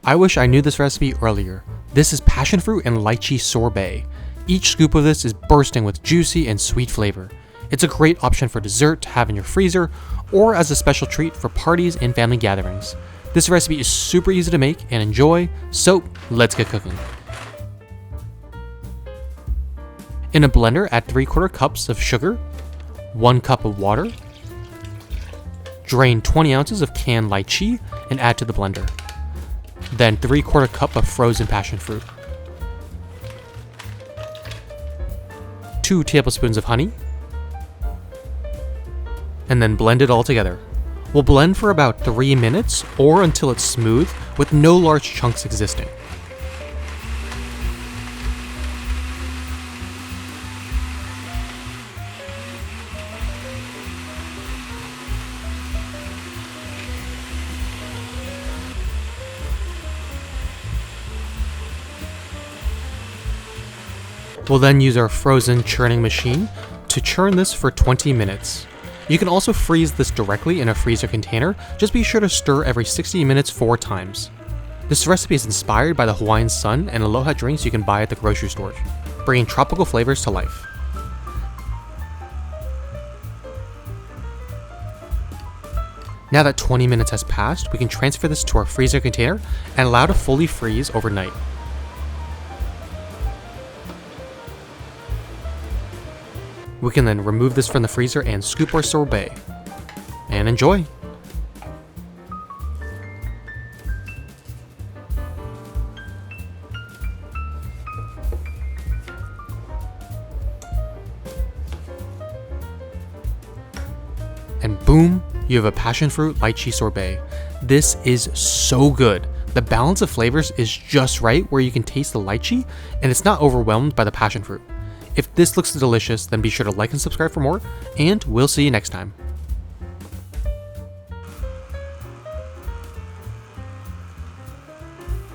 I wish I knew this recipe earlier. This is passion fruit and lychee sorbet. Each scoop of this is bursting with juicy and sweet flavor. It's a great option for dessert to have in your freezer or as a special treat for parties and family gatherings. This recipe is super easy to make and enjoy, so let's get cooking. In a blender, add 3/4 cups of sugar, 1 cup of water. Drain 20 ounces of canned lychee and add to the blender. Then 3/4 cup of frozen passion fruit. 2 tablespoons of honey. And then blend it all together. We'll blend for about 3 minutes or until it's smooth with no large chunks existing. We'll then use our frozen churning machine to churn this for 20 minutes. You can also freeze this directly in a freezer container, just be sure to stir every 60 minutes 4 times. This recipe is inspired by the Hawaiian sun and aloha drinks you can buy at the grocery store, bringing tropical flavors to life. Now that 20 minutes has passed, we can transfer this to our freezer container and allow to fully freeze overnight. We can then remove this from the freezer and scoop our sorbet. And enjoy! And boom, you have a passion fruit lychee sorbet. This is so good. The balance of flavors is just right where you can taste the lychee and it's not overwhelmed by the passion fruit. If this looks delicious, then be sure to like and subscribe for more, and we'll see you next time.